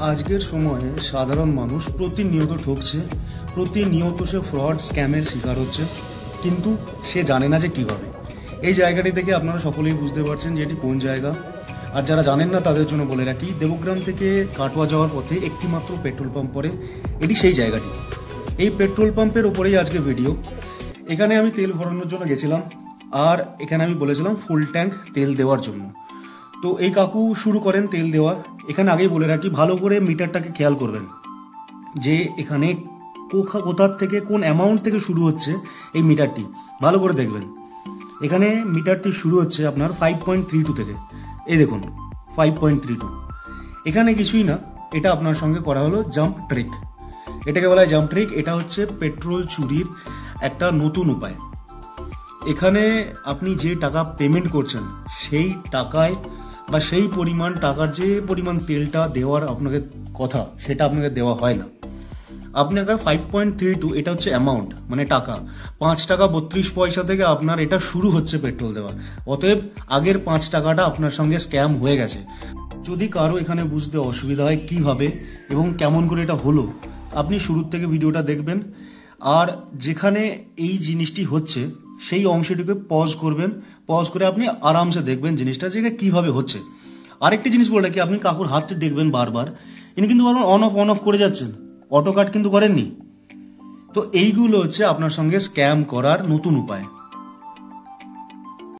আজকের সময়ে সাধারণ মানুষ প্রতিনিয়ত ঠকছে, প্রতিনিয়ত সে ফ্রড স্ক্যামের শিকার হচ্ছে, কিন্তু সে জানে না যে কীভাবে। এই জায়গাটি থেকে আপনারা সকলেই বুঝতে পারছেন যে এটি কোন জায়গা। আর যারা জানেন না তাদের জন্য বলে রাখি, দেবগ্রাম থেকে কাটোয়া যাওয়ার পথে একটি মাত্র পেট্রোল পাম্প পড়ে, এটি সেই জায়গাটি। এই পেট্রোল পাম্পের ওপরেই আজকে ভিডিও। এখানে আমি তেল ভরানোর জন্য গেছিলাম, আর এখানে আমি বলেছিলাম ফুল ট্যাঙ্ক তেল দেওয়ার জন্য। তো এই কাকু শুরু করেন তেল দেওয়া। এখানে আগেই বলে রাখি, ভালো করে মিটারটাকে খেয়াল করবেন যে এখানে কোথার থেকে কোন অ্যামাউন্ট থেকে শুরু হচ্ছে এই মিটারটি, ভালো করে দেখবেন। এখানে মিটারটি শুরু হচ্ছে আপনার 5.32 থেকে। এই দেখুন 5.32। এখানে কিছুই না, এটা আপনার সঙ্গে করা হলো জাম্প ট্রিক। এটাকে বলা হয় জাম্প ট্রিক। এটা হচ্ছে পেট্রোল চুরির একটা নতুন উপায়। এখানে আপনি যে টাকা পেমেন্ট করছেন সেই টাকায় বা সেই পরিমাণ টাকার যে পরিমাণ তেলটা দেওয়ার আপনাকে কথা, সেটা আপনাকে দেওয়া হয় না। আপনাকে 5.32 এটা হচ্ছে অ্যামাউন্ট, মানে টাকা। 5 টাকা 32 পয়সা থেকে আপনার এটা শুরু হচ্ছে পেট্রোল দেওয়া। অতএব আগের 5 টাকাটা আপনার সঙ্গে স্ক্যাম হয়ে গেছে। যদি কারো এখানে বুঝতে অসুবিধা হয় কিভাবে এবং কেমন করে এটা হলো, আপনি শুরুর থেকে ভিডিওটা দেখবেন। আর যেখানে এই জিনিসটি হচ্ছে সেই অংশটিকে পজ করবেন, পজ করে আপনি আরামসে দেখবেন জিনিসটা যে কীভাবে হচ্ছে। আরেকটি জিনিস বলে কি, আপনি কাকুর হাতটি দেখবেন বারবার, ইনি কিন্তু বারবার অন অফ করে যাচ্ছেন, অটো কাট কিন্তু করেননি। তো এইগুলো হচ্ছে আপনার সঙ্গে স্ক্যাম করার নতুন উপায়।